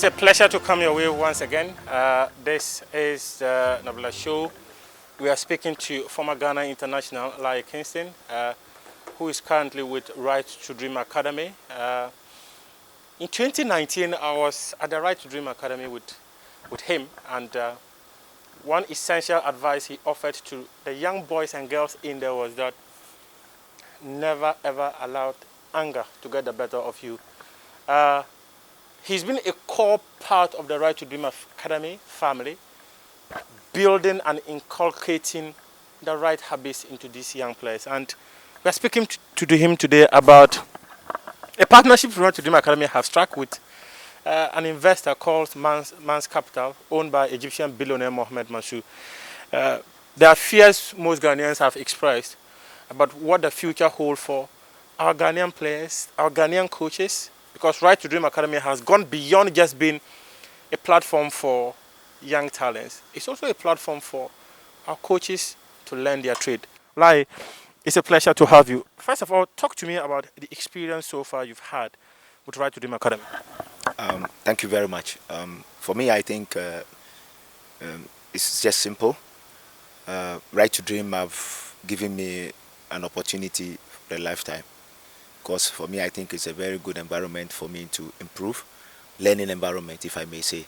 It's a pleasure to come your way once again. This is the Nabila show. We are speaking to former Ghana international Laryea Kingston, who is currently with Right to Dream Academy. In 2019, I was at the Right to Dream Academy with him, and one essential advice he offered to the young boys and girls in there was that never ever allow anger to get the better of you. He's been a core part of the Right to Dream Academy family, building and inculcating the right habits into these young players. And we're speaking to him today about a partnership Right to Dream Academy have struck with an investor called Man's Capital, owned by Egyptian billionaire Mohamed Mansour. There are fears most Ghanaians have expressed about what the future holds for our Ghanaian players, our Ghanaian coaches, because Right to Dream Academy has gone beyond just being a platform for young talents. It's also a platform for our coaches to learn their trade. Lai, it's a pleasure to have you. First of all, talk to me about the experience so far you've had with Right to Dream Academy. Thank you very much. For me, I think it's just simple. Right to Dream have given me an opportunity for a lifetime. Because for me, I think it's a very good environment for me to improve, learning environment, if I may say.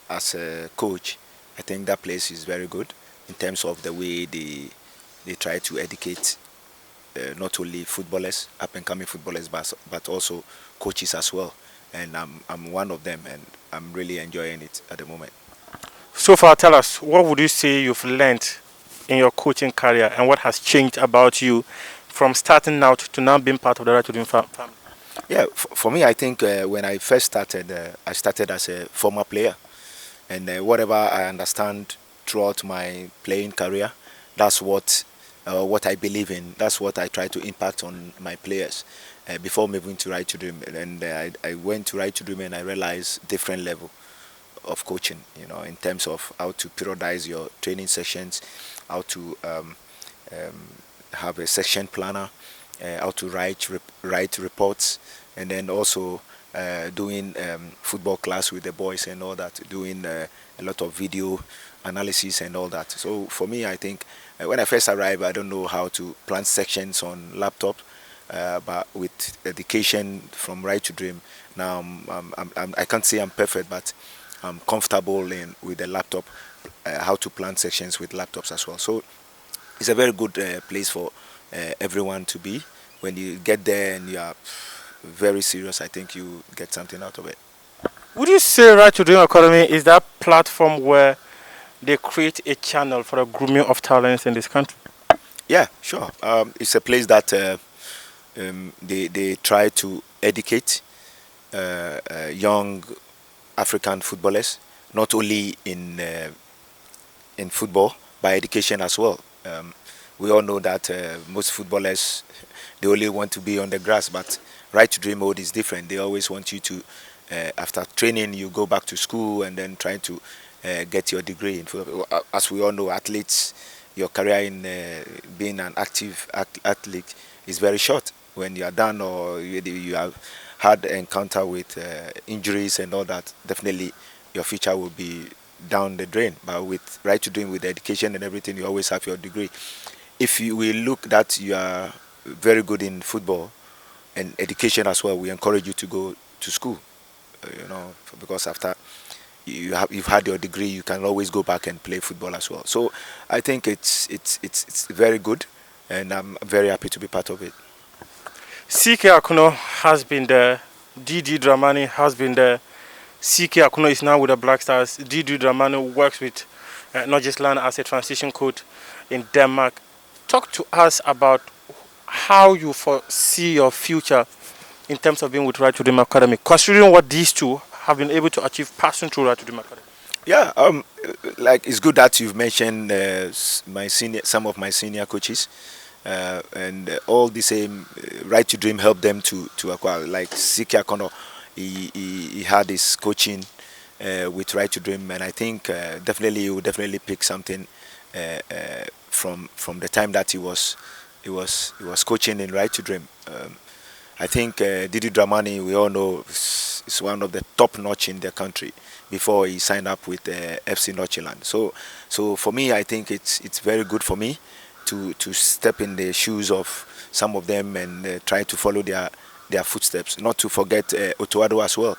As a coach, I think that place is very good in terms of the way they try to educate not only footballers, up-and-coming footballers, but also coaches as well. And I'm one of them, and I'm really enjoying it at the moment. So far, tell us, what would you say you've learned in your coaching career and what has changed about you from starting out to now being part of the Right to Dream family? Yeah, for me, I think when I first started, I started as a former player. And whatever I understand throughout my playing career, that's what I believe in. That's what I try to impact on my players before moving to Right to Dream. And I went to Right to Dream and I realized different level of coaching, in terms of how to periodize your training sessions, how to have a session planner, how to write reports, and then also doing football class with the boys and all that, doing a lot of video analysis and all that. So for me, I think when I first arrived, I don't know how to plan sections on laptop, but with education from Right to Dream, now I can't say I'm perfect, but I'm comfortable with the laptop, how to plan sections with laptops as well. So it's a very good place for everyone to be. When you get there and you are very serious, I think you get something out of it. Would you say Right to Dream Academy is that platform where they create a channel for the grooming of talents in this country? Yeah, sure. It's a place that they try to educate young African footballers, not only in football, but education as well. We all know that most footballers, they only want to be on the grass, but Right to Dream mode is different. They always want you to, after training, you go back to school and then trying to get your degree in football. As we all know, athletes, your career in being an active athlete is very short. When you are done or you have had an encounter with injuries and all that, definitely your future will be down the drain. But with Right to Dream, with education and everything, you always have your degree. If you will look that you are very good in football and education as well, we encourage you to go to school, because after you've had your degree, you can always go back and play football as well. So I think it's very good, and I'm very happy to be part of it. CK Akuno has been there. Didi Dramani has been there. CK Akuno is now with the Black Stars. Didi Dramani works with Norgesland as a transition coach in Denmark. Talk to us about how you foresee your future in terms of being with Right to Dream Academy, considering what these two have been able to achieve passing through Right to Dream Academy. Yeah, like it's good that you've mentioned some of my senior coaches, and all the same. Right to Dream helped them to acquire. Like CK Akuno, he had his coaching with Right to Dream, and I think he will definitely pick something from the time that he was coaching in Right to Dream. I think Didi Dramani, we all know, is one of the top notch in the country before he signed up with FC Northland. So for me, I think it's very good for me to step in the shoes of some of them and try to follow their footsteps. Not to forget Otuado as well.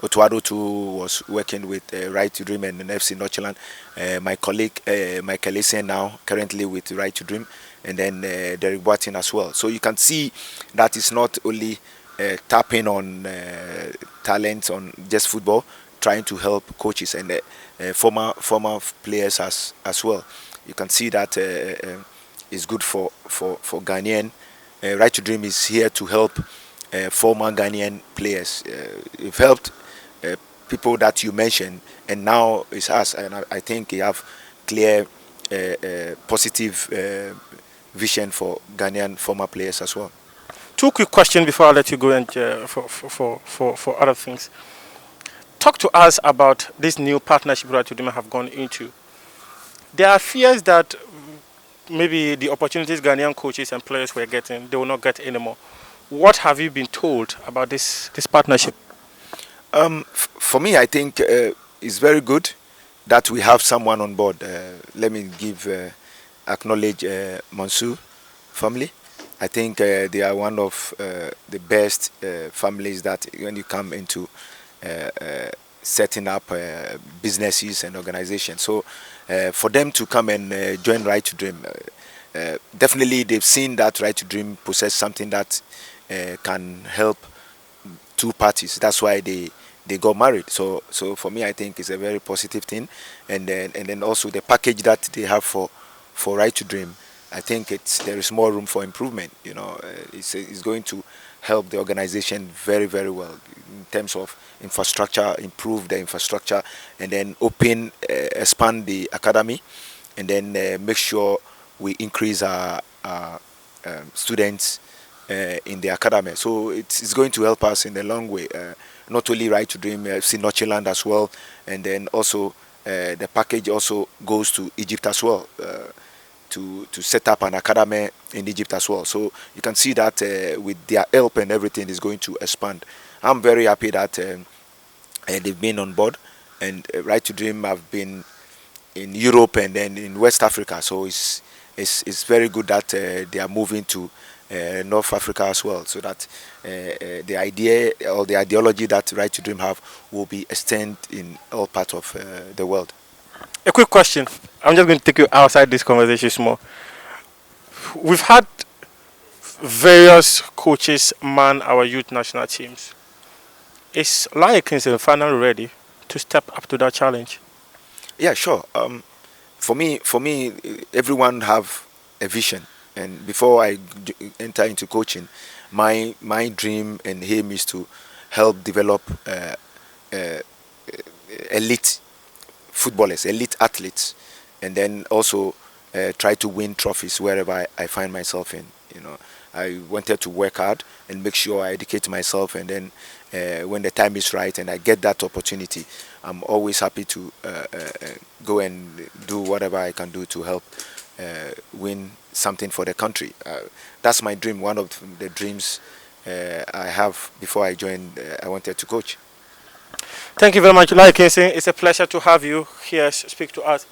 Otuado too was working with Right to Dream and FC Northland. My colleague Michael Essien now currently with Right to Dream, and then Derek Boatin as well. So you can see that it's not only tapping on talent on just football, trying to help coaches and former players as well. You can see that is good for Ghanaian. Right to Dream is here to help former Ghanaian players. We've helped people that you mentioned, and now it's us. And I think we have clear, positive vision for Ghanaian former players as well. Two quick questions before I let you go and for other things. Talk to us about this new partnership Right to Dream have gone into. There are fears that maybe the opportunities Ghanaian coaches and players were getting, they will not get anymore. What have you been told about this partnership? For me, I think it's very good that we have someone on board. Let me acknowledge Mansour family. I think they are one of the best families that when you come into setting up businesses and organizations. So for them to come and join Right to Dream, definitely they've seen that Right to Dream possess something that can help two parties. That's why they got married. So for me, I think it's a very positive thing. And then also the package that they have for Right to Dream, I think there is more room for improvement. You know, it's going to help the organization very, very well in terms of infrastructure, improve the infrastructure, and then expand the academy, and then make sure we increase our students in the academy. So it's going to help us in the long way. Not only Right to Dream, FC Northland as well, and then also the package also goes to Egypt as well. To set up an academy in Egypt as well. So you can see that with their help and everything is going to expand. I'm very happy that they've been on board, and Right to Dream have been in Europe and then in West Africa. So it's very good that they are moving to North Africa as well, so that the idea or the ideology that Right to Dream have will be extended in all parts of the world. A quick question. I'm just going to take you outside this conversation more. We've had various coaches man our youth national teams. Is Laryea Kingston finally ready to step up to that challenge? Yeah, sure. For me, everyone have a vision, and before I enter into coaching, my dream and aim is to help develop elite footballers, elite athletes, and then also try to win trophies wherever I find myself in. You know, I wanted to work hard and make sure I educate myself, and then when the time is right and I get that opportunity, I'm always happy to go and do whatever I can do to help win something for the country. That's my dream, one of the dreams I have before I joined. I wanted to coach. Thank you very much, Laryea Kingston. It's a pleasure to have you here speak to us.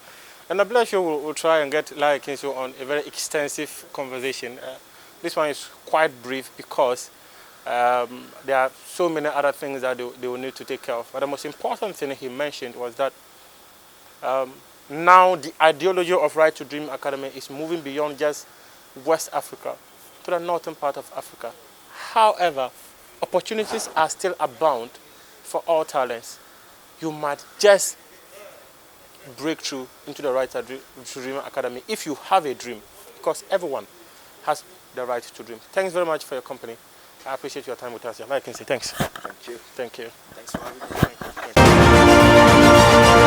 And I'm sure we'll try and get Laryea Kingston on a very extensive conversation. This one is quite brief because there are so many other things that they will need to take care of. But the most important thing he mentioned was that now the ideology of Right to Dream Academy is moving beyond just West Africa to the northern part of Africa. However, opportunities are still abound for all talents. You might just break through into the Right to Dream Academy if you have a dream, because everyone has the right to dream. Thanks very much for your company. I appreciate your time with us. Like I can say thanks. Thank you. Thank you. Thanks for having me. Thank you.